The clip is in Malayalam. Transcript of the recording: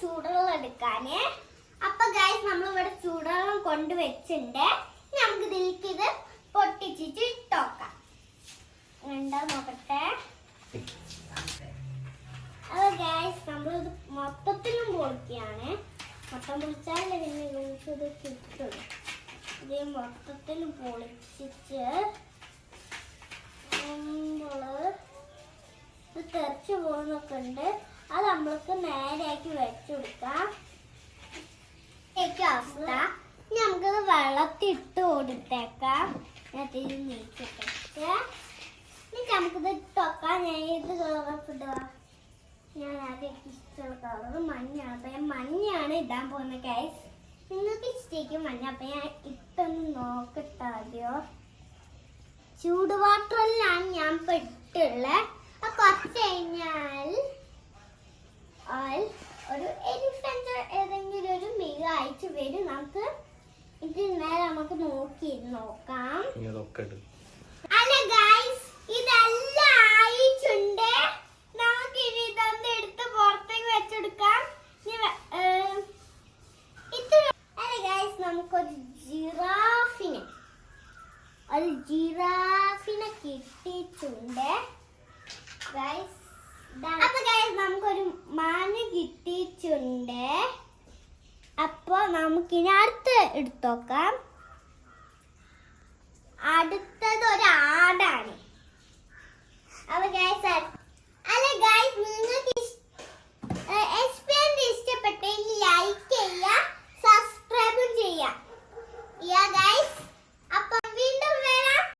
ചൂടുവെള്ളം എടുക്കാന്. അപ്പൊ ഗൈസ് നമ്മളിവിടെ ചൂടുവെള്ളം കൊണ്ടുവച്ചിട്ടുണ്ട്. നമുക്ക് ഇതിലേക്ക് ഇത് പൊട്ടിച്ചിട്ട് ഇട്ടോക്കാം. എന്താ നോക്കട്ടെ. അപ്പൊ ഗൈസ് നമ്മളിത് മൊത്തത്തിലും പൊളിക്കുകയാണ്. മൊത്തം പൊളിച്ചാലേ പിന്നെ നമുക്കിത് കിട്ടും. ഇത് മൊത്തത്തിലും പൊളിച്ചിട്ട് ഇത് തെറിച്ചു പോകുന്നൊക്കെ ഉണ്ട്. അത് നമ്മൾക്ക് നേരെയാക്കി വെച്ചുകൊടുക്കാം. അവസ്ഥ ഇനി നമുക്കത് വെള്ളത്തിട്ട് കൊടുത്തേക്കാം. നീക്കിട്ട് ഇനി നമുക്കിത് ഇട്ടോക്കാം. ഞാൻ ഇത് കളറിടുക. ഞാൻ ആദ്യം ഇഷ്ടമുള്ള കളർ മഞ്ഞാണ്. അപ്പൊ ഞാൻ മഞ്ഞയാണ് ഇടാൻ പോകുന്നത് ഗൈസ്. നിങ്ങൾക്ക് ഇഷ്ടേക്കും മഞ്ഞ. അപ്പൊ ഞാൻ ഇട്ടൊന്ന് നോക്കട്ടെ. ആദ്യം ചൂടുവാട്ടറിലാണ് ഞാൻ ഇപ്പൊ ഇട്ടുള്ളത്. കുറച്ച് കഴിഞ്ഞാൽ ഒരു എലിഫന്റ് ഏതെങ്കിലും ഒരു മിക അയച്ചു വരും. നമുക്ക് ഇത് നേരെ നമുക്ക് നോക്കാം. അല്ല ഗൈസ്, ഇതെല്ലാം ആയിട്ടുണ്ട്. നമുക്ക് ഇനി ഇതൊന്ന് എടുത്ത് പുറത്തേക്ക് വെച്ചെടുക്കാം. അല്ല ഗൈസ്, നമുക്കൊരു ജിറാഫിനെ കിട്ടിയിട്ടുണ്ട് ഗൈസ്. അപ്പൊ ഗൈസ് നമുക്കൊരു മാന കിട്ടിയിട്ടുണ്ട്. അപ്പൊ നമുക്കിനി അടുത്ത് എടുത്തോക്കാം.